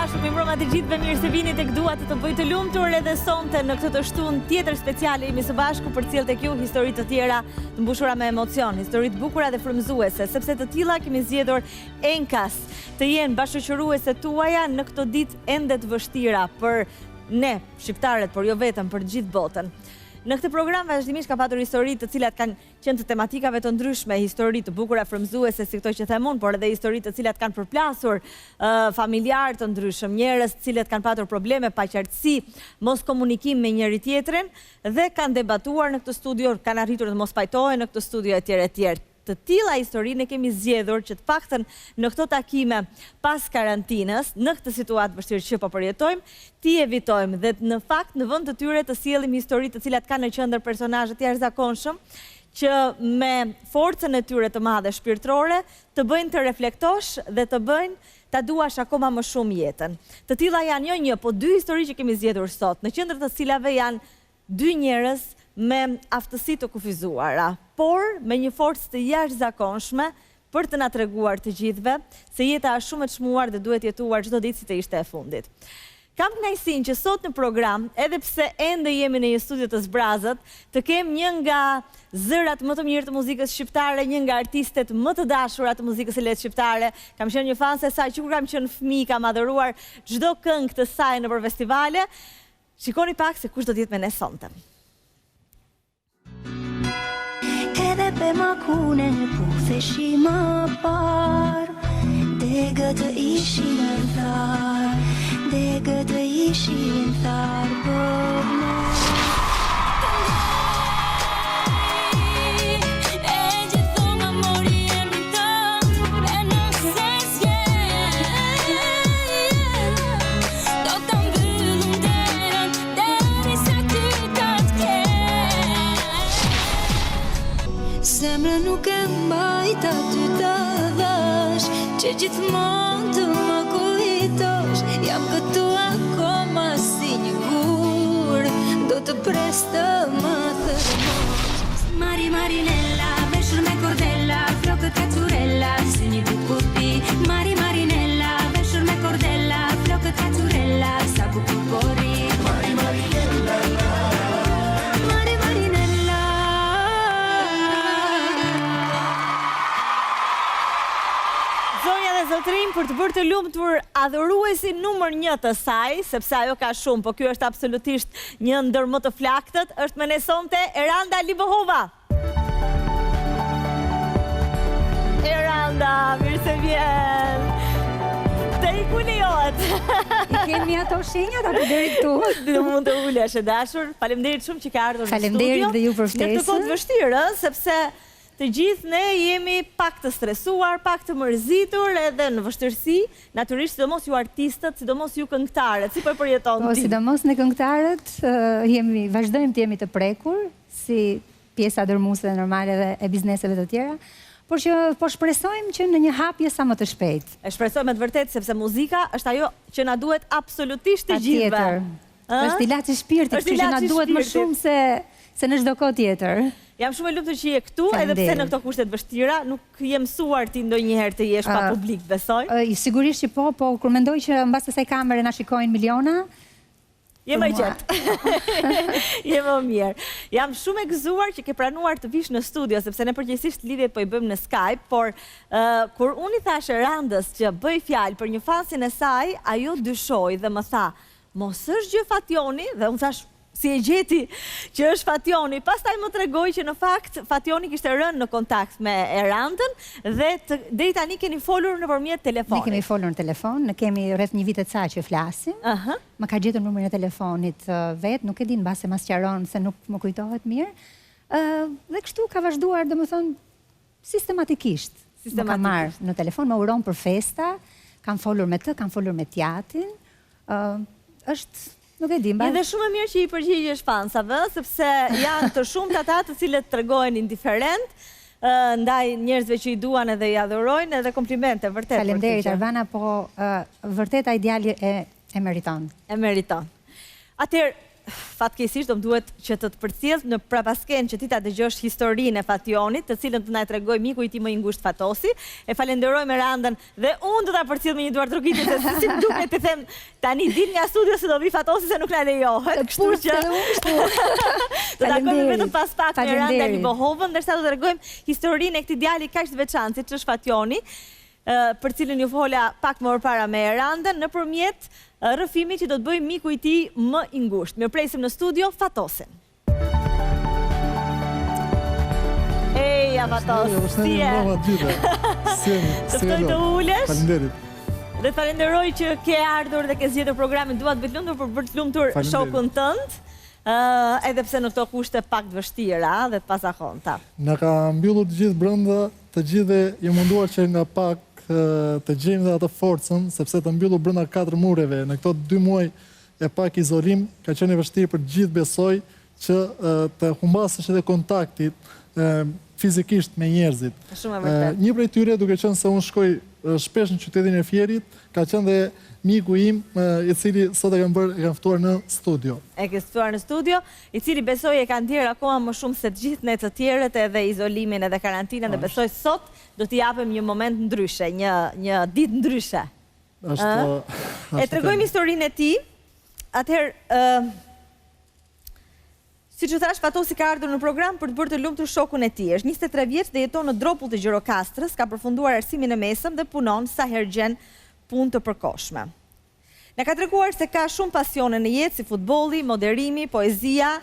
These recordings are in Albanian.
dashur, mirëmbrëma të gjithëve, mirë se vini tek Dua të bëj të lumtur edhe sonte në këtë të shtunë tjetër speciale jemi së bashku për të sjellë tek ju histori të tjera të mbushura me emocion, histori të bukura dhe frymëzuese, sepse të tilla kemi zgjedhur enkas të jenë bashkëqëruese tuaja në këto ditë ende të vështira për ne shqiptarët, por jo vetëm për gjithë botën. Në këtë program vazhdimisht ka patur histori të cilat kanë qenë të tematikave të ndryshme, histori të bukura frymëzuese si këto që them unë, por edhe histori të cilat kanë përplasur familjar të ndryshëm, njerëz të cilët kanë patur probleme, paqartësi, mos komunikim me njëri tjetrin dhe kanë debatuar në këtë studio, kanë arritur të mos pajtohen në këtë studio etj etj. Të tilla histori ne kemi zgjedhur që të paktën në këto takime pas karantinës, në këtë situatë vështirë që po përjetojmë, ti evitojmë dhe në fakt në vend të tyre të sjellim histori të cilat kanë në qendër personazhe të jashtëzakonshëm që me forcën e tyre të madhe shpirtërore të bëjnë të reflektosh dhe të bëjnë ta duash akoma më shumë jetën. Të tilla janë jo një, po dy histori që kemi zgjedhur sot, në qendër të cilave janë dy njerëz me aftësi të kufizuara, por me një forcë të jashtëzakonshme për të na treguar të gjithëve se jeta është shumë e çmuar dhe duhet jetuar çdo ditë si të ishte e fundit. Kam kënaqësinë që sot në program, edhe pse ende jemi në një studio të zbrazët, të kem një nga zërat më të mirë të muzikës shqiptare, një nga artistet më të dashura të muzikës së lehtë shqiptare. Kam qenë një fan se saj që kur kam qenë fëmijë, kam adhuruar çdo këngë të saj nëpër festivale. Shikoni pak se kush do të jetë me ne sonte. Edhe pe makune putheshi më parë, degët të ishin në tharë, degët të ishin tharë bëmë. Zemra nuk e mbajt aty të dhash, që gjithmonë të më kujtosh. Jam këtu akoma si një gur, do të pres të më thërmosh. Marinella, veshur me kordella, flokët kacurella, si një bukur pi. Marinella, veshur me kordella, flokët kacurella, sa bukur korri. Marinella. Zotrim, për të bërë të lumtur adhuruesi numër 1 të saj, sepse ajo ka shumë, po ky është absolutisht një ndër më të flaktët, është me ne sonte Eranda Libohova. Eranda, mirë se vjen. Te i ku lejohet. I kemi ato shenjat apo deri këtu? Dhe mund të ulesh e dashur. Faleminderit shumë që ka ardhur në studio. Faleminderit dhe ju për ftesën. Në këtë kohë të vështirë, sepse të gjithë ne jemi pak të stresuar, pak të mërzitur edhe në vështirësi, natyrisht sidomos ju artistët, sidomos ju këngëtarët, si po e përjeton ti? Po, sidomos ne këngëtarët vazhdojmë të jemi të prekur, si pjesa dërmuese normale dhe e bizneseve të tjera, por që po shpresojmë që në një hapje sa më të shpejt. E shpresojmë të vërtet, sepse muzika është ajo që na duhet absolutisht të gjithëve. Është ilaçi i shpirtit, kështu që na duhet më shumë se në çdo kohë tjetër. Jam shumë e lumtur që je këtu, edhe pse në këto kushte të vështira, nuk je mësuar ti ndonjëherë të jesh pa publik, besoj. Sigurisht që po, kur mendoj që mbas asaj kamere na shikojnë miliona, je më qetë. Je më mirë. Jam shumë e gëzuar që ke pranuar të vish në studio, sepse ne përgjithsisht lidhjet po i bëjmë në Skype, por kur unë i thash Erandës që bëj fjalë për një fansin e saj, ajo dyshoi dhe më tha, mos është gjë Fationi, dhe unë thash, si e gjeti që është Fationi. Pastaj më tregoi që në fakt Fationi kishte rënë në kontakt me Erandën dhe deri tani keni folur nëpërmjet telefonit. Ne kemi folur në telefon, ne kemi rreth një vit e ca që flasim. Më ka gjetur numrin e telefonit vet, nuk e di mbase ma sqaron se nuk më kujtohet mirë. Dhe kështu ka vazhduar, domethënë, sistematikisht. Më ka marrë në telefon, më uron për festa, kam folur me të, kam folur me Tjatin. Është nuk e di, mbaj. Edhe shumë e mirë që i përgjigjesh fansave, sepse janë të shumtë ata të cilët tregojnë indiferent ndaj njerëzve që i duan edhe i adhurojnë, edhe komplimente vërtet. Faleminderit Arbana, po vërtet ai djali e meriton. E meriton. Atëherë, fatkeqësisht do më duhet që të përcjell në prapasken që ti ta dëgjosh historinë e Fationit, të cilën të na tregoj miku i tij më i ngushtë Fatosi. E falenderojmë Erandën dhe unë do ta përcjell me një duar trokitje se si më duket të them tani dil nga studio se do vi Fatosi se nuk na lejohet. Kështu që do ta takojmë vetëm pas pak me Eranda Libohovën, ndërsa do të tregojmë historinë e këtij djali kaq të veçantë që është Fationi, për cilën ju fola pak më përpara me Erandën nëpërmjet rrëfimit që do të bëjmë miku i tij më i ngushtë. Mirëpresim në studio Fatosin. Eja Fatos, si je? Të ftoj të ulesh. Faleminderit. Dhe falenderoj që ke ardhur dhe ke zgjedhur programin Dua të bëj të lumtur për të lumtur shokun tënd. Edhe pse në këto kushte pak të vështira dhe të pazakonta. Na ka mbyllur të gjithë brenda, të gjithë jemi munduar që nga pak të gjejmë dhe atë forcën, sepse të mbyllur brenda 4 mureve në këto 2 muaj e pak izolim, ka qenë e vështirë për gjithë besoj që të humbasësh edhe kontaktit fizikisht me njerëzit. Shumë e vërtetë. Një prej tyre, duke qenë se unë shkoj shpesh në qytetin e Fierit, ka qenë dhe miku im, i cili sot e kam ftuar në studio. E ke ftuar në studio, i cili besoj e ka ndjerë akoma më shumë se të gjithë ne të tjerët edhe izolimin edhe karantinën dhe besoj sot do t'i japim një moment ndryshe, një ditë ndryshe. E tregojmë historinë e tij. Atëherë, siç u thash, Fatosi ka ardhur në program për të bërë të lumtur shokun e tij. Është 23 vjeç dhe jeton në Dropull të Gjirokastrës, ka përfunduar arsimin e mesëm dhe punon sa herë gjen punë të përkohshme. Ne ka treguar se ka shumë pasione në jetë si futbolli, moderimi, poezia,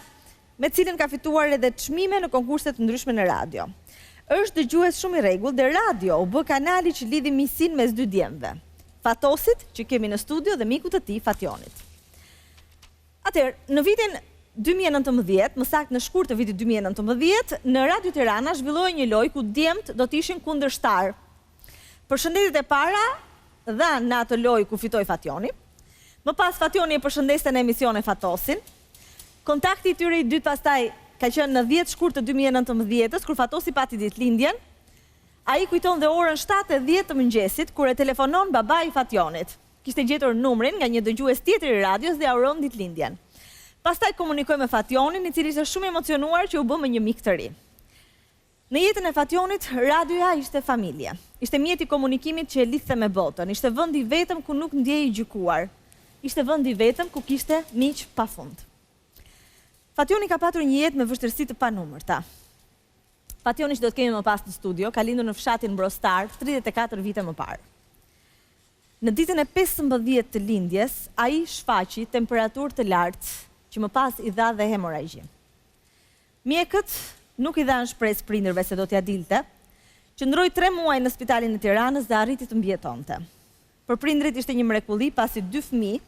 me cilën ka fituar edhe çmime në konkurse të ndryshme në radio. Është dëgjues shumë i rregullt dhe radio u bë kanali që lidhi miqsinë mes dy djemve, Fatosit, që kemi në studio, dhe mikut të tij, Fationit. Atëherë, në vitin 2019, më saktë në shkurt të vitit 2019, në Radio Tirana zhvillohej një lojë ku djemt do të ishin kundërshtar. Përshëndetjet e para dhanë në atë lojë ku fitoi Fationi. Më pas Fationi e përshëndeste në emision e Fatosin. Kontakti i tyre i dytë pastaj ka qenë në 10 shkurt të 2019-s, kur Fatosi pati ditëlindjen. Ai kujton dhe orën 7:10 të mëngjesit kur e telefonon babai i Fationit. Kishte gjetur numrin nga një dëgjues tjetër i radios dhe uron ditëlindjen. Pastaj komunikoi me Fationin, i cili ishte shumë emocionuar që u bë me një mik të ri. Në jetën e Fationit, radioja ishte familje. Ishte mjeti i komunikimit që e lidhte me botën. Ishte vendi vetëm ku nuk ndjehej gjykuar. Ishte vendi vetëm ku kishte miq pafund. Fationi ka patur një jetë me vështirësi të panumërta. Fationi që do të kemi më pas në studio, ka lindur në fshatin Mbrostar 34 vite më parë. Në ditën e 15 të lindjes, ai shfaqi temperaturë të lartë, që më pas i dha dhe hemoragji. Mjekët nuk i dhanë shpresë prindërve se do t'ja dilte, qëndroi 3 muaj në spitalin e Tiranës dhe arriti të mbjetonte. Për prindrit ishte një mrekulli pasi 2 fëmijë,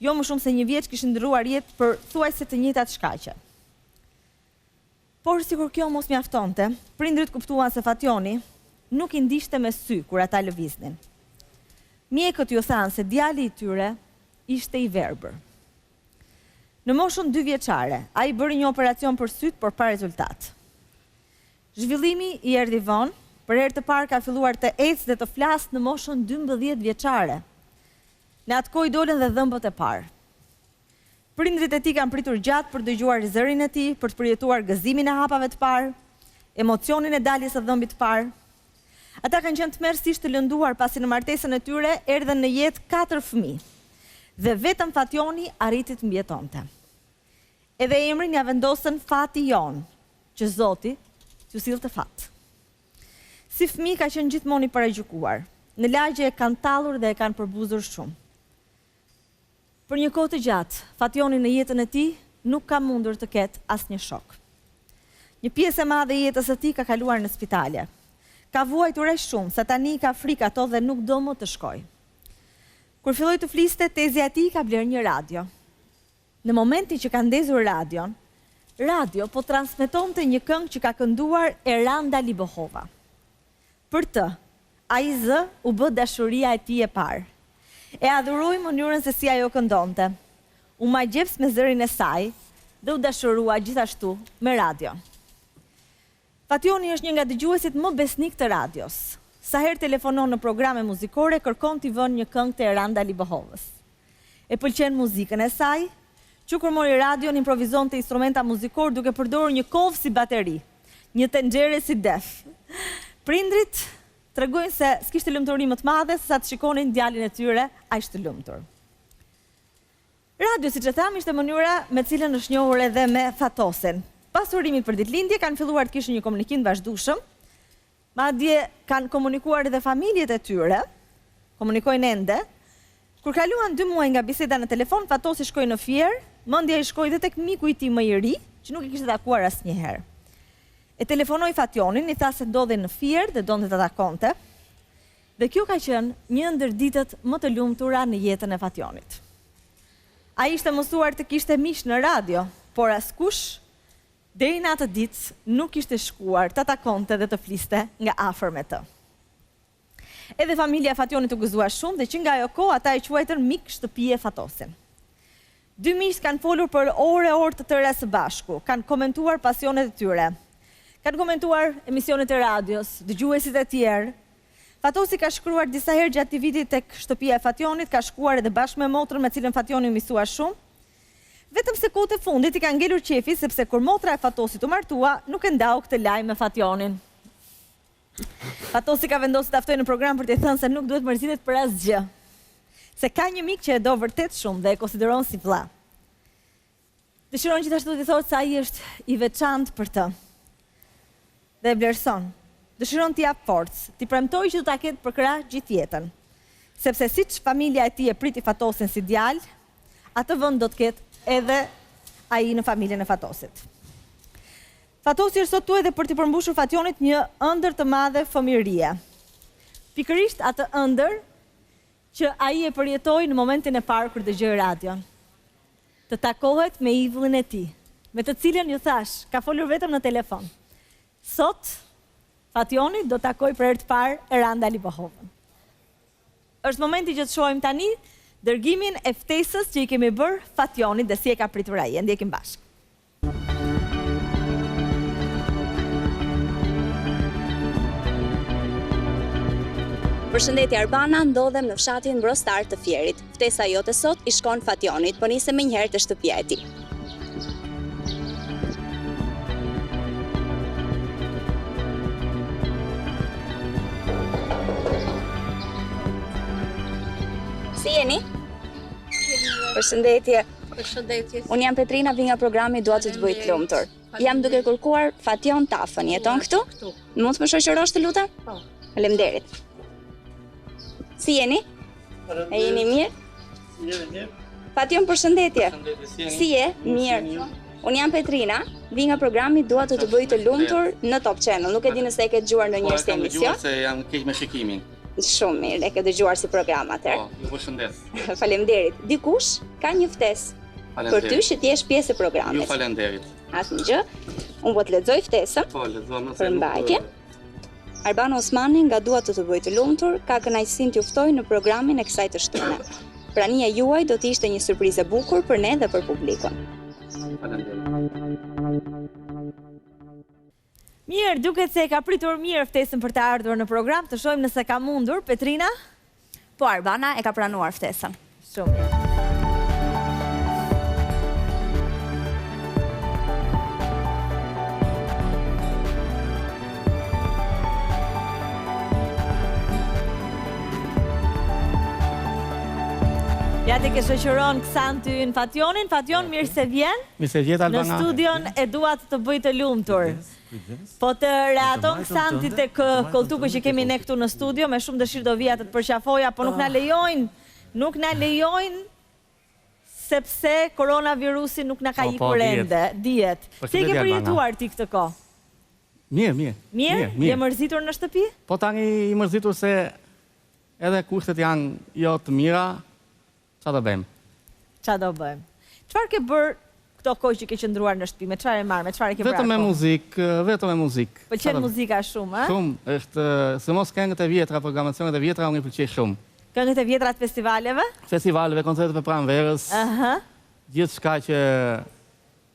jo më shumë se 1 vjeç, kishin ndryruar jetë për thuajse të njëjtat shkaqe. Por sikur kjo mos mjaftonte, prindrit kuptuan se Fationi nuk i ndiqte me sy kur ata lëviznin. Mjekët ju thanë se djali i tyre ishte i verbër. Në moshën 2 vjeçare, ai bëri një operacion për syt, por pa rezultat. Zhvillimi i erdhi vonë, për herë të parë ka filluar të ecë dhe të flasë në moshën 12 vjeçare. Në atë kohë dolën dhe dhëmbët e parë. Prindrit e tij kanë pritur gjatë për dëgjuar zërin e tij, për të përjetuar gëzimin e hapave të parë, emocionin e daljes së dhëmbit të parë. Ata kanë qenë tmerrsisht të lënduar pasi në martesën e tyre erdhën në jetë 4 fëmijë. Dhe vetëm Fationi arriti të mbjetonte. Edhe emrin ja vendosën Fation, që Zoti t'ju sillte fat. Si fëmijë ka qenë gjithmonë i paragjykuar. Në lagje e kanë tallur dhe e kanë përbuzur shumë. Për një kohë të gjatë, Fationi në jetën e tij nuk ka mundur të ketë asnjë shok. Një pjesë e madhe e jetës së tij ka kaluar në spitale. Ka vuajtur aq shumë sa tani ka frikë ato dhe nuk do më të shkojë. Kur filloi të fliste, tezja e tij ka bler një radio. Në momentin që ka ndezur radion, radio po transmetonte një këngë që ka kënduar Eranda Libohova. Për të, ai zë u bë dashuria e tij e parë. E adhuroi mënyrën se si ajo këndonte. U magjeps me zërin e saj dhe u dashurua gjithashtu me radio. Fationi është një nga dëgjuesit më besnik të radios. Sa herë telefonon në programe muzikore, kërkon t'i vënë një këngë të Eranda Libohovës. E pëlqen muzikën e saj, që kur mori radion improvizonte instrumenta muzikor duke përdorur një kovë si bateri, një tenxhere si def. Prindrit tregojnë se s'kishte lumturi më të madhe se sa të shikonin djalin e tyre aq të lumtur. Radio, siç e tham, ishte mënyra me cilën është njohur edhe me fatosen. Pas urimit për ditëlindje kanë filluar të kishin një komunikim vazhdueshëm. Madje kanë komunikuar edhe familjet e tyre, komunikojnë ende. Kur kaluan 2 muaj nga biseda në telefon, Fatosi shkoi në Fier, mendja i shkoi edhe tek miku i tij më i ri, që nuk i kishte takuar asnjëherë. E telefonoi Fationin, i tha se ndodhej në Fier dhe donte ta takonte. Dhe kjo ka qenë një ndër ditët më të lumtura në jetën e Fationit. Ai ishte mësuar të kishte miq në radio, por askush deri në atë ditë nuk ishte shkuar ta takonte dhe të fliste nga afër me të. Edhe familja e Fationit u gëzua shumë dhe që nga ajo kohë ata e quajtën mik shtëpie Fatosin. 2 miq kanë folur për orë të tëra së bashku, kanë komentuar pasionet e tyre, kanë komentuar emisionet e radios, dëgjuesit e tjerë. Fatosi ka shkruar disa herë gjatë vitit tek shtëpia e Fationit, ka shkuar edhe bashkë me motrën me cilën Fationi u mësua shumë. Vetëm se kohët e fundit i ka ngelur qefi sepse kur motra e Fatosit u martua, nuk e ndau këtë lajm me Fationin. Fatosi ka vendosur të ftojë në program për t'i thënë se nuk duhet mërzitet për asgjë. Se ka një mik që e do vërtet shumë dhe e konsideron si vëlla. Dëshiron gjithashtu t'i thotë se ai është i veçantë për të. Dhe e vlerëson. Dëshiron t'i jap forcë, t'i premtojë që do ta ketë për krah gjithë jetën. Sepse siç familja e tij e priti Fatosin si djalë, atë vend do të ketë edhe ai në familjen e Fatosit. Fatosi është sot tu edhe për t'i përmbushur Fationit një ëndër të madhe fëmijërie. Pikërisht atë ëndër që ai e përjetoi në momentin e parë kur dëgjoi radion. Të takohet me idhullin e tij, me të cilën ju thash, ka folur vetëm në telefon. Sot Fationi do takoj për herë të parë Eranda Libohovën. Është momenti që të shohim tani dërgimin e ftesës që i kemi bërë Fationit dhe si e ka pritur ai. E ndjekim bashkë. Përshëndetje Arbana, ndodhem në fshatin mbrostar të Fierit. Ftesa jote sot i shkon Fationit, po nisem më njëherë te shtëpia e tij. Si jeni? Përshëndetje. Përshëndetje. Unë jam Petrina, vi nga programi Dua të bëj të lumtur. Jam duke kërkuar Fation Tafën, jeton këtu? Mund të më shoqërosh të lutem? Po. Faleminderit. Si jeni? E jeni mirë? Si jeni mirë? Fation, përshëndetje. Përshëndetje, Si je? Mirë. Unë jam Petrina, vi nga programi Dua të bëj të lumtur në Top Channel. Nuk e di nëse e ke dëgjuar ndonjëherë si emision. Po, e kam dëgjuar se jam keq me shikimin. Shumë mirë, e ke dëgjuar si program atëherë. Po, ju përshëndes. Faleminderit. Dikush ka një ftesë për ty që t'jesh pjesë e programit. Ju falenderit. Asnjë. Unë po të lexoj ftesën. Po, lexojmë Për mbajtje. Arbana Osmani nga Dua të bëj të lumtur ka kënaqësinë t'ju ftoj në programin e kësaj të shtunë. Prania juaj do të ishte një surprizë e bukur për ne dhe për publikun. Mirë, duket se e ka pritur mirë ftesën për të ardhur në program, të shohim nëse ka mundur. Petrina? Po, Arbana e ka pranuar ftesën. Shumë mirë. Ja të ke shoqëron Ksanty në Fationin. Fation, mirë se vjen. Mirë se vjet, Albana. Në studion e Dua të bëj të lumtur. Po të reaton Ksanty tek koltuku që kemi ne këtu në studio, me shumë dëshirë do vija të të përqafoja, po nuk na lejojnë sepse koronavirusi nuk na ka ikur ende, dihet. Si e ke përjetuar ti këtë kohë? Mirë. Mirë? Je mërzitur në shtëpi? Po tani i mërzitur se edhe kushtet janë jo të mira. Qa do bëjmë? Qa do bëjmë? Çfarë ke bërë këto kohë që ke qëndruar në shtëpi? Me çfarë e marr? Me çfarë ke bërë? Vetëm me muzikë. Pëlqen muzika shumë, a? Shumë, është sidomos këngët e vjetra, programacionet e vjetra unë i pëlqej shumë. Këngët e vjetra të festivaleve? Festivaleve, koncerteve pranverës. Gjithçka që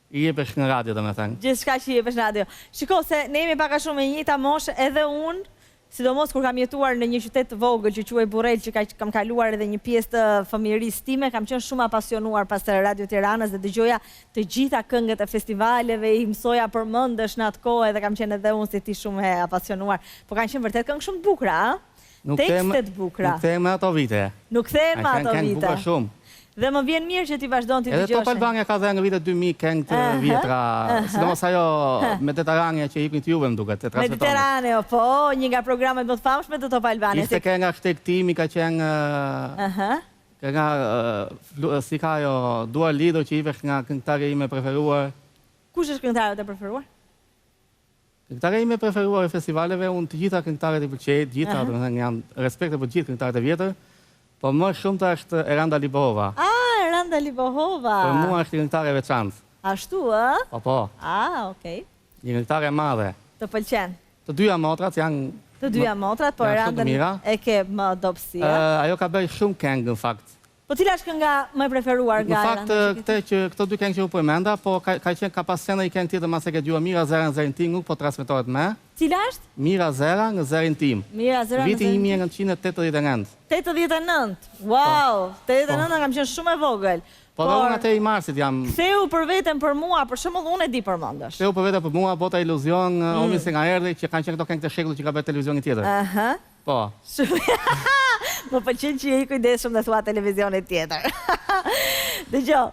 i jepesh në radio, domethënë. Gjithçka që i jepesh në radio. Shiko se ne jemi pak a shumë e njëjta moshë, edhe unë Sidomos kur kam jetuar në një qytet të vogël që quhej Burrel, që kam kaluar edhe një pjesë të fëmijërisë time, kam qenë shumë apasionuar pas Radio Tiranës dhe dëgjoja të gjitha këngët e festivaleve, i mësoja përmendesh në atë kohë dhe kam qenë edhe unë si ti shumë e apasionuar. Po kanë qenë vërtet këngë shumë të bukura, a? Tekstet bukura. Nuk theme ato vite. Nuk theme ato Kanë vite. bukura shumë. Dhe më vjen mirë që ti vazhdon ti dëgjosh. Edhe Top Albania ka dhe në vitet 2000 këngë të vjetra, sidomos ajo Mediterrania që ikën të Juve më duket, e transmetonin. Mediterraneo, po, një nga programet më të famshme të Top Albania. Ishte kënga Shtektimi, ka qenë kënga si ka ajo Dua Lido që ivesh nga këngëtarja ime preferuar. Kush është këngëtarja e preferuar? Këngëtarja ime preferuar e festivaleve, unë të gjitha këngëtarët i pëlqej, të gjitha, domethënë janë respekte për gjithë këngëtarët e vjetër. Po më shumë të është Eranda Libohova. Eranda Libohova. Për mua është një këngëtare e veçantë. Ashtu, ë? Po. Okej. Një këngëtare e madhe. Të pëlqen. Të dyja motrat janë... Të dyja motrat, po Eranda e ke më dobësia. Ajo ka bërë shumë këngë, në fakt. Po cila është kënga më e preferuar nga Eranda? Në fakt, këto dy këngë që u përmenda, po ka pas qenë një këngë tjetër mas e ke djua Mira Zera në zërin tim, nuk po transmetohet me. Cila është? Mira Zera në zërin tim. Mira Zera në viti 1989. 89. Wow, 89 kam qenë shumë e vogël. Po dhe unë atë i marsit jam... Ktheu për veten për mua, për shembull unë e di përmendesh. Ktheu për veten për mua, Bota Iluzion, Omi se nga erdhi, që kanë qenë këto këngë të shekullit që ka bërë televizioni tjetër. Po. Më pëlqen që je i kujdesshëm dhe thua televizionit tjetër. Dëgjoj.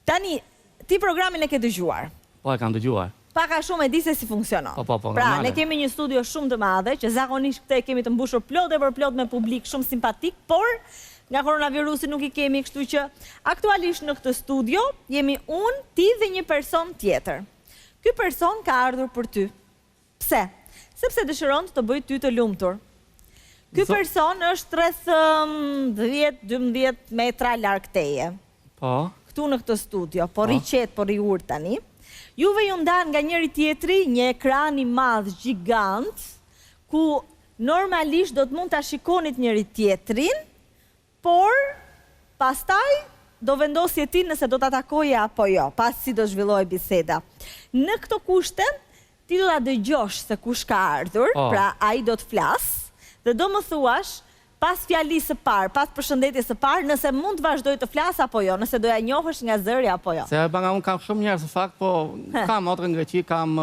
Tani, ti programin e ke dëgjuar. Po, e kam dëgjuar. Paka shumë e di se si funksionon. Po, pra, ne kemi një studio shumë të madhe, që zakonisht këte kemi të mbushur plot e për plot me publik shumë simpatik, por nga koronavirusi nuk i kemi, kështu që aktualisht në këtë studio jemi unë, ti dhe një person tjetër. Ky person ka ardhur për ty. Pse? Sepse dëshiron të bëj ty të lumtur. Ky person është rreth 10-12 metra larg teje. Po. Këtu në këtë studio, po riqet, po riur tani. Juve ju ndan nga njëri tjetri një ekran i madh gjigant, ku normalisht do të mund ta shikonit njëri tjetrin, por pastaj do vendosje ti nëse do ta takoje apo jo, pas si do zhvillohet biseda. Në këto kushte, ti do ta dëgjosh se kush ka ardhur, pra ai do të flas, dhe do më thuash pas fjalisë së parë, pas përshëndetjes së parë, nëse mund të vazhdoj të flas apo jo, nëse do ja njohësh nga zëri apo jo. Se Arbana, unë kam shumë njerëz në fakt, po kam motrën në Greqi, kam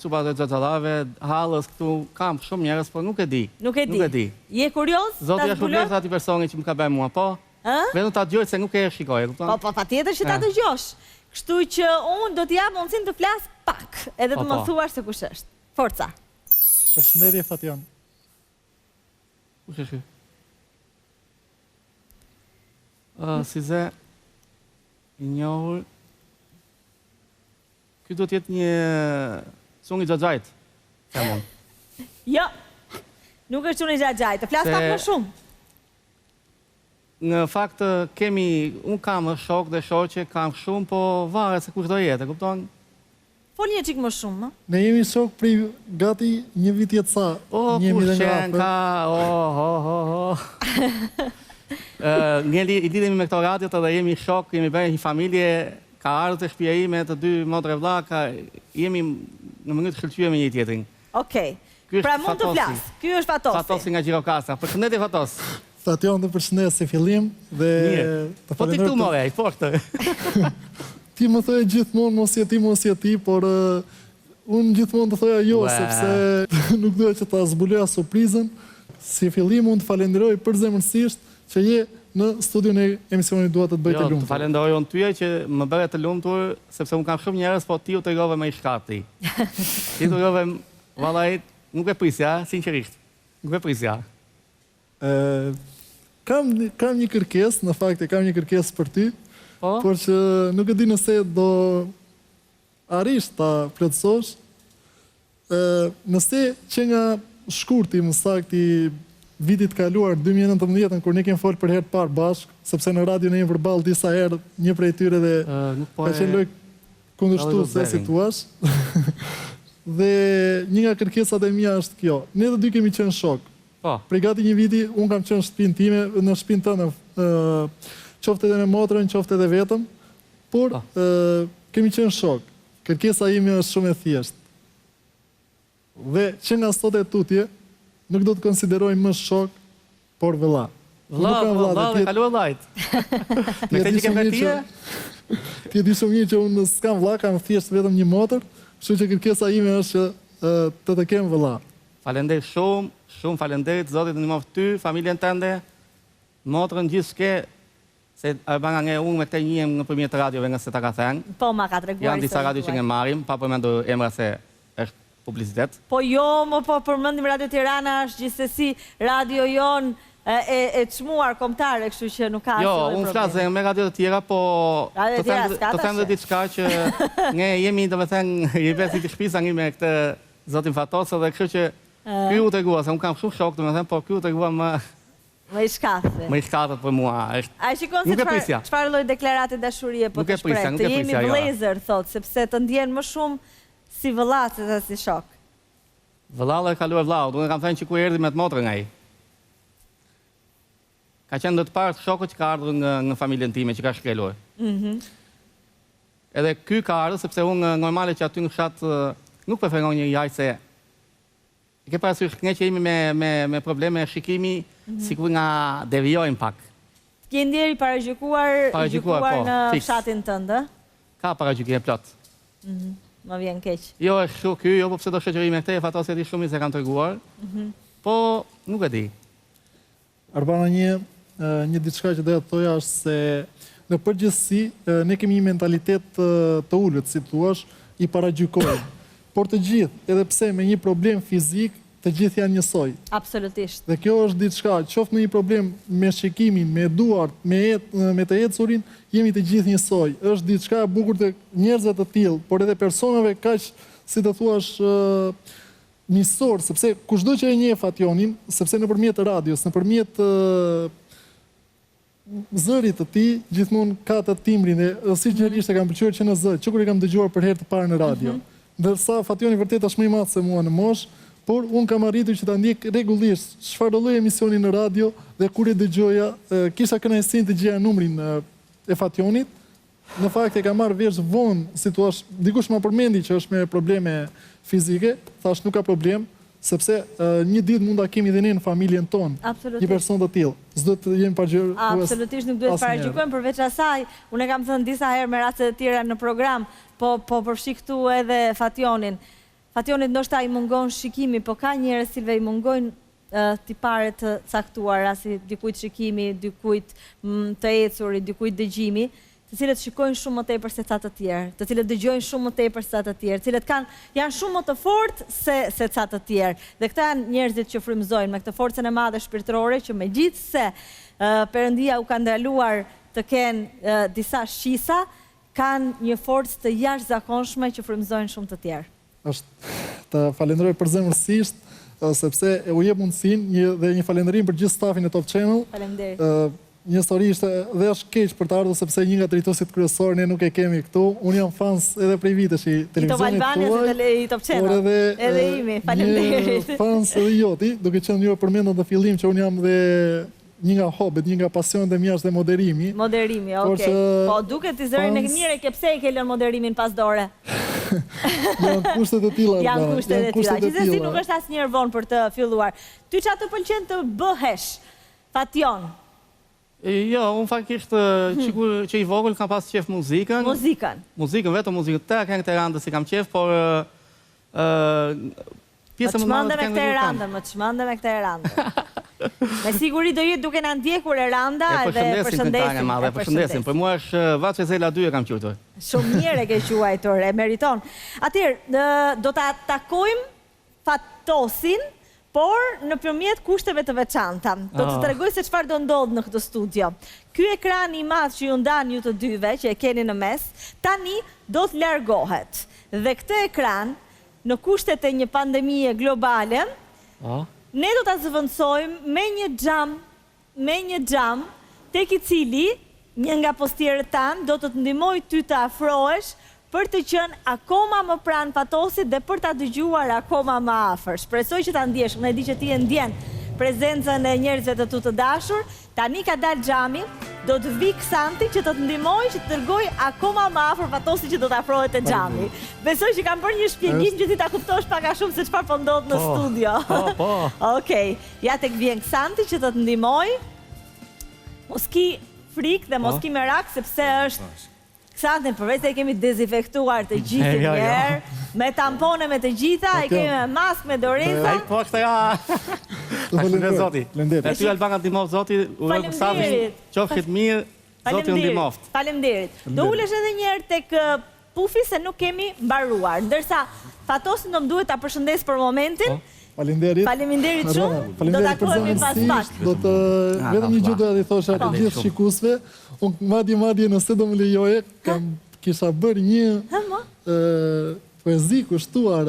cupat e xhaxhallave, hallës këtu, kam shumë njerëz, po nuk e di. Nuk e di. Je kurioz? Zoti ja shpëlbeft atij personi që më ka bërë mua, po. Vetëm ta dëgjoj se nuk e shikoj, kupton? Po, patjetër që ta dëgjosh. Kështu që unë do t'i jap mundësinë të flas pak, edhe të më thuash se kush është. Forca. Përshëndetje Fatin. Kush është ky? Si ze i njohur. Ky do t'jetë një çun i xhaxhait. Tamam. Jo. Nuk është çun i xhaxhait, të flas pak më shumë. Në fakt unë kam shok dhe shoqe, kam shumë, po varet se kush do jetë, kupton? Fol një çik më shumë, më. Ne jemi shok prej gati një vit jetë sa. Kur qenë ka, Ne i lidhemi me këto radiot edhe jemi shok, jemi bërë një familje, ka ardhur të shtëpia ime të dy motre vlla, jemi në mënyrë të shkëlqyer me një tjetrin. Okej. Pra mund të flas. Ky është Fatosi. Fatosi nga Gjirokastra. Përshëndetje Fatos. Fatin, të përshëndes si fillim dhe të falenderoj. Po ti këtu more, i fortë. Ti më thoje gjithmonë mos je ti, por unë gjithmonë të thoja jo, sepse nuk doja që ta zbuloja surprizën. Si fillim unë të falenderoj përzemërsisht që je në studion e emisionit Dua të bëj të lumtur. Të falenderoj unë tyje që më bëre të lumtur, sepse unë kam shumë njerëz, po ti u tregove më i shkati. Ti tregove vallai, nuk e prisja, sinqerisht. Nuk e prisja. Kam një kërkesë, në fakt kam një kërkesë për ty, por që nuk e di nëse do arish ta plotësosh. Nëse që nga shkurti, më saktë i vitit kaluar 2019, kur ne kemi folur për herë të parë bashkë, sepse në radio ne jemi përballë disa herë, një prej tyre dhe ka qenë lojë kundërshtuese si thua. Dhe një nga kërkesat e mia është kjo. Ne të dy kemi qenë shok. Prej gati një viti, unë kam qenë në shtëpinë time, në shtëpinë tënde, qoftë edhe me motrën, qoftë edhe vetëm, por kemi qenë shok. Kërkesa ime është shumë e thjeshtë. Dhe që nga sot e tutje, nuk do të konsideroj më shok, por vëlla. Vëlla, dhe kaluar vllajt. Me këtë që ke vërtetë? Ti e di shumë mirë që unë s'kam vëlla, kam thjesht vetëm një motër, kështu që kërkesa ime është që të kem vëlla. Falenderit shumë falenderit, Zoti të ndihmoft ty, familjen tënde, motrën gjithçka, se Arbana nga unë me këtë njihem nëpërmjet radiove nga se ta ka thënë. Po ma ka treguar. Janë disa radio që ne marrim, pa përmendur emra se është publicitet. Po jo, po përmendim Radio Tirana është gjithsesi radio jon e çmuar kombëtare, kështu që nuk ka asnjë problem. Jo, unë flas me radio të tjera, po të them diçka që ne jemi domethënë i veti të shtëpisë angë me këtë zotin Fatosë dhe kështu që ky u tregua se unë kam shumë shok domethënë, po ky u tregua më i shkathë. Më i shkathët për mua. A shikon se çfarë lloj deklarate dashurie po të shpreh. Të jemi vëllezër thot, sepse të ndjen më shumë si vëllah se si shok. Vëllalla e kaluar vllau, unë kam thënë që ku erdhi me të motrën ai. Ka qenë do të parë shokut që ka ardhur nga familjen time që ka shkelur. Edhe ky ka ardhur sepse unë normale që aty në fshat nuk preferon një jaj se e ke parasysh ne që jemi me probleme shikimi, sikur nga devijojnë pak. Ke ndjeri paragjykuar në fshatin tënd, ë? Ka paragjykje plot. Më vjen keq. Jo, është kështu ky, jo po pse do shoqëri me këtë, Fatosë e di shumë se kam treguar. Po nuk e di. Arbana, një diçka që doja të thoja është se në përgjithësi ne kemi një mentalitet të ulët, si thua, i paragjykojmë. Por të gjithë, edhe pse me një problem fizik, të gjithë janë njësoj. Absolutisht. Dhe kjo është diçka, qoftë në një problem me shikimin, me duart, me të ecurin, jemi të gjithë njësoj. Është diçka e bukur të njerëzve të tillë, por edhe personave kaq, si të thuash, miqësor, sepse kushdo që e njeh Fationin, sepse nëpërmjet radios, nëpërmjet zërit të tij, gjithmonë ka të timbrin e sinqerisht e kam pëlqyer që në zë, që kur e kam dëgjuar për herë të parë në radio. Ndërsa Fationi vërtet është më i madh se mua në moshë, por unë kam arritur që ta ndjek rregullisht çfarë do lloj emisioni në radio dhe kur e dëgjoja, kisha kënaqësinë të gjeja numrin e Fationit. Në fakt e kam marrë vesh vonë, si thua, dikush më përmendi që është me probleme fizike, thash nuk ka problem, sepse një ditë mund ta kemi dhe ne në familjen tonë. Një person të tillë. S'do të jemi paragjykues. Absolutisht nuk duhet të paragjykojmë, përveç asaj, unë kam thënë disa herë me raste të tjera në program, po përfshi këtu edhe Fationin. Fationit ndoshta i mungon shikimi, po ka njerëz cilëve i mungojnë tipare të caktuara, si dikujt shikimi, dikujt të ecuri, dikujt dëgjimi, të cilët shikojnë shumë më tepër se ca të tjerë, të cilët dëgjojnë shumë më tepër se ca të tjerë, të cilët janë shumë më të fortë se ca të tjerë. Dhe këta janë njerëzit që frymëzojnë me këtë forcën e madhe shpirtërore që megjithse Perëndia u ka ndaluar të kenë disa shqisa, kanë një forcë të jashtëzakonshme që frymëzojnë shumë të tjerë. Të falenderoj përzemërsisht, sepse u jep mundësinë dhe një falënderim për gjithë stafin e Top Channel. Faleminderit. Një histori ishte dhe është keq për të ardhur sepse një nga drejtuesit kryesor ne nuk e kemi këtu. Unë jam fans edhe prej vitesh i televizionit tuaj. I Top Channel. Edhe imi, faleminderit. Një fans edhe joti, duke qenë ju përmendën në fillim që unë jam dhe një nga hobet, një nga pasionet e mia është dhe moderimi. Moderimi, okay. Po duket i zërin e mirë, ke pse e ke lënë moderimin pas dore? Janë kushtet e tilla. Janë kushtet e tilla. Gjithsesi nuk është asnjëherë vonë për të filluar. Ty çfarë të pëlqen të bëhesh? Fation. Jo, unë faktikisht që i vogël kam pas qef muzikën. Muzikën, vetëm muzikën. Të këngët e Erandës si kam qef, por pjesën më madhe të këngëve kanë. Më çmande me këtë Erandë. Me siguri do jetë duke na ndjekur Eranda edhe përshëndesim. Përshëndesim. Për mua është Vaçe Zela 2 e kam quajtur. Shumë mirë e ke quajtur, e meriton. Atëherë, do ta takojmë Fatosin, por nëpërmjet kushteve të veçanta. Do të tregoj se çfarë do ndodh në këtë studio. Ky ekran i madh që ju ndan ju të dyve, që e keni në mes, tani do të largohet. Dhe këtë ekran, në kushtet e një pandemie globale, ne do ta zëvendësojmë me një xham, tek i cili një nga postierët tanë do të të ndihmoj ty të afrohesh për të qenë akoma më pranë Fatosit dhe për ta dëgjuar akoma më afër. Shpresoj që ta ndjesh, unë e di që ti e ndjen prezencën e njerëzve të tu të dashur. Tani ka dalë xhami do të vi Ksanti që të të ndihmoj që të dërgoj akoma më afër Fatosit që do të afrohet te xhami. Besoj që kam bërë një shpjegim që ti ta kuptosh pak a shumë se çfarë po ndodh në studio. Po. Okej, ja tek vjen Ksanti që të të ndihmoj. Mos ki frikë dhe mos ki merak sepse është Ksanti, përveç se e kemi dezinfektuar të gjithë njerë, me tampone me të gjitha, e kemi me maskë, me doreza. Po, këtë ja... Faleminderit zoti. E ty Albana ndihmoft zoti, uroj Ksantit, qofshit mirë, zoti u ndihmoft. Faleminderit. Do ulesh edhe një herë tek pufi se nuk kemi mbaruar, ndërsa Fatosin do më duhet ta përshëndes për momentin. Faleminderit shumë. Do ta takohemi pas pak. Do të vetëm një gjë do t'i thosha të gjithë shikuesve, unë madje nëse do më lejoje, kisha bërë një poezi kushtuar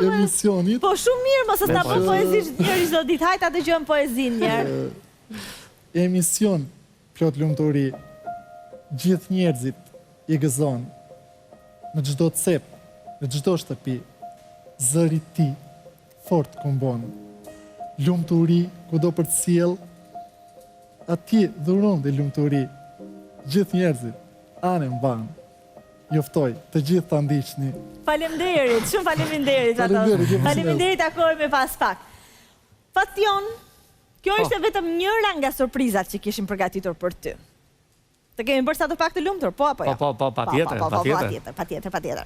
emisionit. Po shumë mirë, mos s'na bën poezi njëri çdo ditë. Hajde ta dëgjojmë poezinë një herë. Emision plot lumturi. Gjithë njerëzit i gëzon në çdo cep, në çdo shtëpi. Zëri ti fort kumbon, lumturi ku do për të sjell, ati dhuron dhe lumturi, gjithë njerëzit, anë mban, juftoj, të gjithë të ndiqni. Faleminderit, shumë faleminderit. Faleminderit, takohemi pas pak. Fation, kjo ishte vetëm njëra nga surprizat që kishim përgatitur për ty. Të kemi bërë sa të pak të lumtur, po apo jo? Po, patjetër.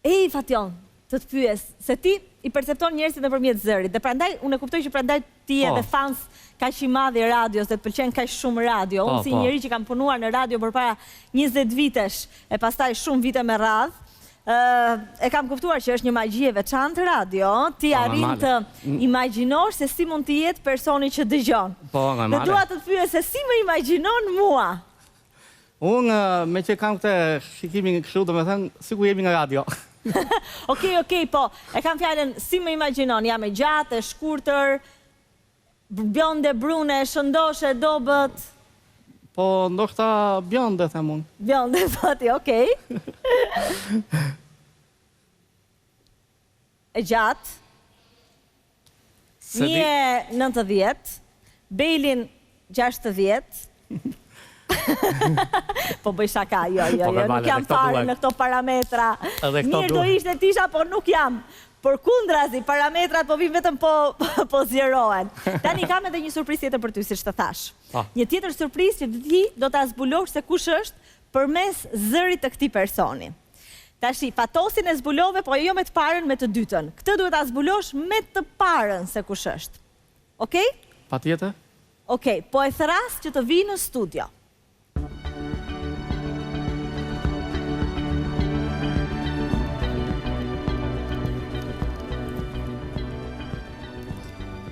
Ej, Fation, të të pyes, se ti i percepton njerëzit nëpërmjet zërit, dhe prandaj, unë e kuptoj që prandaj ti edhe fans kaq i madh i radios, dhe të pëlqen kaq shumë radio. Unë si njeri që kam punuar në radio përpara 20 vitesh, e pastaj shumë vite me radhë, e kam kuptuar që është një magji e veçantë radio, ti arrin të imagjinosh se si mund të jetë personi që dëgjon. Dhe dua të të pyes se si më imagjinon mua. Unë, me që kam këtë shikimin kështu, do me thënë, si ku jemi në radio. Okej, po, e kam fjallën si më imagjinon, jam e gjatë, e shkurtër, bjonde, brune, shëndoshe, dobët. Po, ndoshta bjonde, them unë. Bjonde, fati, okej. E gjatë, 1,90, Bejlin 60, po bëj shaka, jo, nuk jam fare në këto parametra. Mirë do ishte tisha, por nuk jam. Por kundrazi, parametrat po vim vetëm po zjerohen. Tani kam edhe një surprizë tjetër për ty, siç të thash. Një tjetër surprizë që ti do ta zbulosh se kush është përmes zërit të këtij personi. Tashi, Fatosin e zbulove, po jo me të parën, me të dytën. Këtë duhet ta zbulosh me të parën se kush është. Okej? Patjetër. Okej, po e thras që të vi në studio.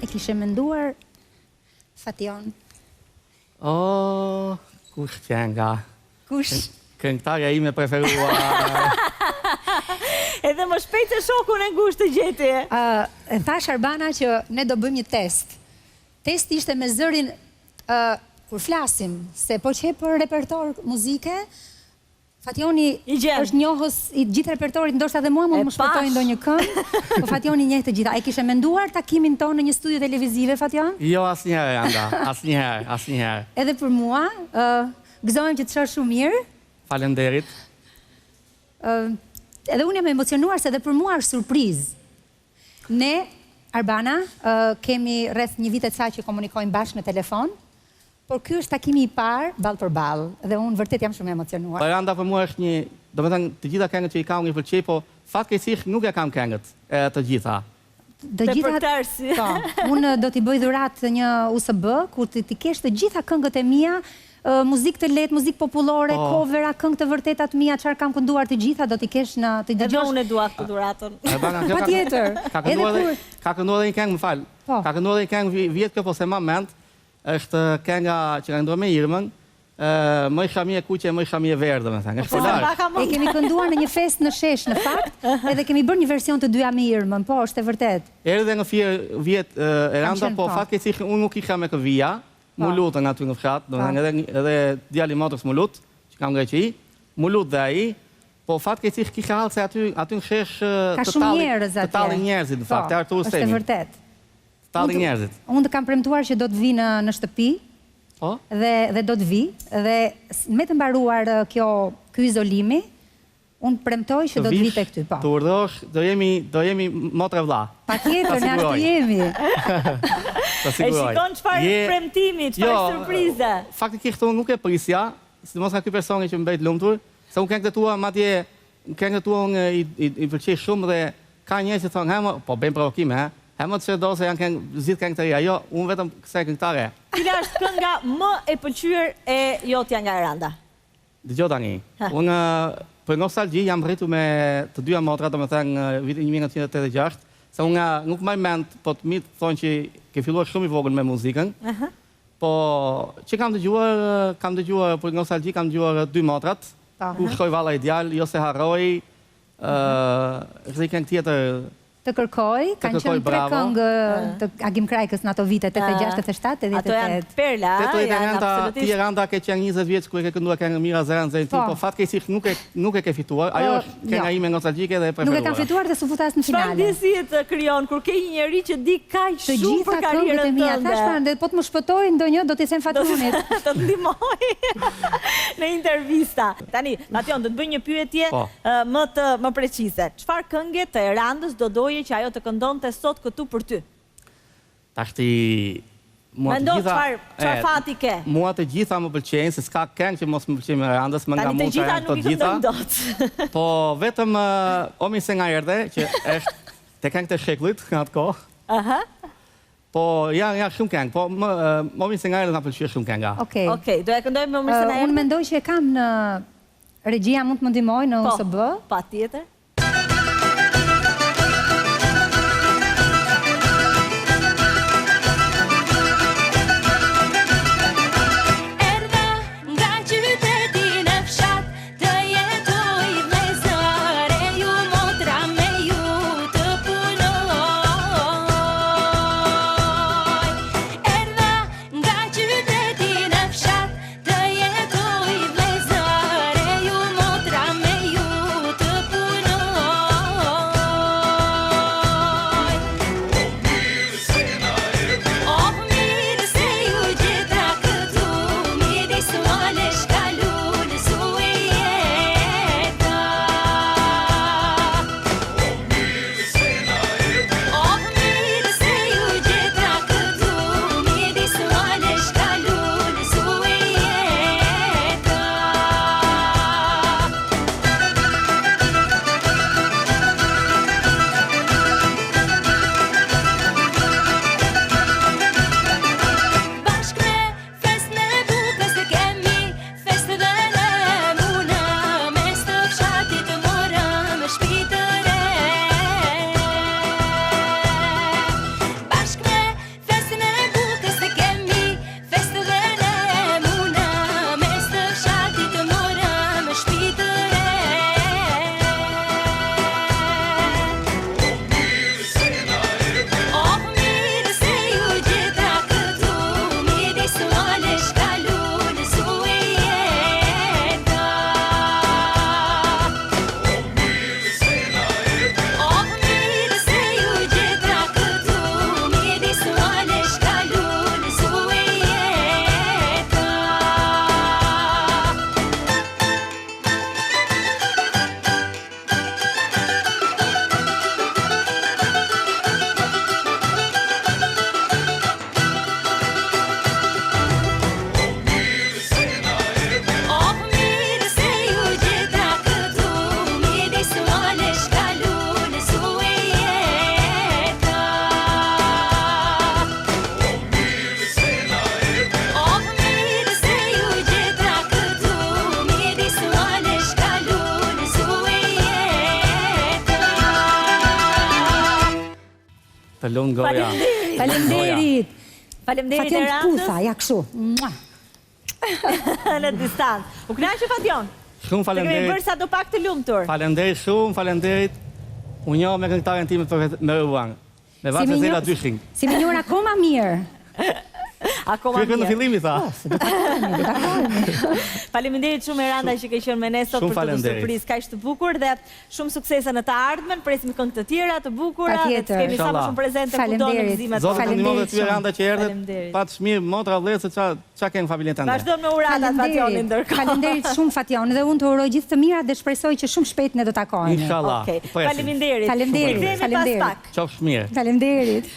E kishe menduar Fation? Kush qenga? Kush? Këngëtarja ime preferuar. Edhe më shpejt se shokun e ngushtë të gjeti. E thash Arbana që ne do bëjmë një test. Testi ishte me zërin kur flasim, se po që për repertor muzike, Fationi është njohës i gjithë repertorit, ndoshta dhe mua më shpëtoj ndonjë këngë, po Fationi njeh të gjitha. E kishe menduar takimin tonë në një studio televizive, Fation? Jo, asnjëherë, Anda, asnjëherë. Edhe për mua, gëzohem që të shoh shumë mirë. Faleminderit. Edhe unë jam emocionuar se edhe për mua është surprizë. Ne, Arbana, kemi rreth një vit e ca që komunikojmë bashkë në telefon. Por ky është takimi i parë ballë për ballë, dhe unë vërtet jam shumë emocionuar. Eranda për mua është një, domethënë të gjitha këngët që i kam i pëlqej, po fatkeqësisht nuk e kam këngët të gjitha. Të gjitha. Po, unë do t'i bëj dhuratë një USB ku ti kesh të gjitha këngët e mia, muzikë të lehtë, muzikë popullore, covera, këngë të vërteta të mia, çfarë kam kënduar të gjitha do t'i kesh në të dëgjosh. Edhe unë dua këtë dhuratën. Patjetër. Ka kënduar një këngë, më fal. Ka kënduar një këngë vjet kjo po se më mend. Është kënga që ka ndodhur me Irmën, më isha mie kuqe, më isha mie verdhë, më thënë. E kemi kënduar në një festë në Shesh në fakt, edhe kemi bërë një version të dyja me Irmën, po, është e vërtet. Erdhe nga vjet Eranda, po fatkeqësisht unë nuk isha me këvija, mu lutën aty në fshat, domethënë edhe djali motës mu lut, që kam Greqi, mu lut dhe ai, po fatkeqësisht kisha hallë se aty në Shesh të tallin njerëzit në fakt, është e vërtet. Talli njerëzit. Unë të kam premtuar që do të vi në shtëpi, dhe do të vi, dhe me të mbaruar ky izolimi, unë premtoj që do të vi tek ty, po. Të urdhërosh, do jemi motra vlla. Patjetër, ne ashtu jemi. E shikon çfarë premtimi, çfarë surprize. Faktikisht unë nuk e prisja, sidomos nga ky personi që më bëjt lumtur, se unë këngët e tua madje këngët e tua unë i pëlqej shumë dhe ka njerëz që thonë, po bëjmë provokime, Hema të do se janë zgjidh këngë të reja, jo, unë vetëm kësaj këngëtare. Cila është kënga më e pëlqyer e jotja nga Eranda? Dëgjoj tani. Unë për nostalgji jam rritur me të dyja motra, domethënë vitin 1986, se unë nuk më mend, po të mitë thonë që ke filluar shumë i vogël me muzikën. Po që kam dëgjuar për nostalgji kam dëgjuar dy motrat, ku shkoj valla ideal, jo se harroj, rri këngë tjetër. Të kërkoj, kanë qenë 3 këngë të Agim Krajkës në ato vite, 86, 87, 88. Ato janë perla, janë absolutisht. Ti Eranda ke qenë 20 vjeç ku e ke kënduar këngë mira zëran zërin ti, po fatkeqësisht nuk e ke fituar. Ajo është kënga ime nostalgjike dhe e preferuar. Nuk e kam fituar dhe s'u futas në finale. Çfarë ndjesie të krijon kur ke një njerëz që di kaq shumë për karrierën tënde? Thash pra, po të më shpëtoj ndonjë do t'i them Fatunit. Të ndihmoj në intervista. Tani, Mation, do të bëj një pyetje më precize. Çfarë këngë të Erandës do që ajo të këndonte sot këtu për ty? Tashti... Mendo çfarë fati ke? Mua të gjitha më pëlqejnë, se s'ka këngë që mos më pëlqejnë me Erandës, më nga mund të janë të gjitha. Po vetëm Omi se nga erdhe, që është te këngë të shekullit nga atë kohë. Po janë shumë këngë, po Omi se nga erdhe na pëlqej shumë kënga. Okej, do e këndojmë me Omi se nga erdhe? Unë mendoj që e kam në regjia mund të më ndihmoj në USB. Po, patjetër. Faleminderit. Faleminderit Erandës. Pusa, ja kështu. Në distancë. U kënaqë Fation? Shumë faleminderit. Të kemi bërë sa do pak të lumtur. Faleminderit shumë, faleminderit. Unë njoh me këngëtaren time me Ruan. Me Vaca Zela Dyshin. Si më njohur akoma mirë. Akoma mirë. Në fillim I tha. Faleminderit shumë Eranda që ke qenë me ne sot për këtë surprizë kaq të bukur dhe shumë suksese në të ardhmen. Presim këngë të tjera të bukura. Kemi sa më shumë prezente kudo në gëzimet. Zotë të ndihmon ty Eranda që erdhe. Pat mirë motra vëllezër çka kanë familjen tënde. Vazhdon me uratat Fationin ndërkohë. Faleminderit shumë Fation dhe unë të uroj gjithë të mirat dhe shpresoj që shumë shpejt ne do takohemi. Inshallah. Faleminderit. Faleminderit. Qofsh mirë. Faleminderit.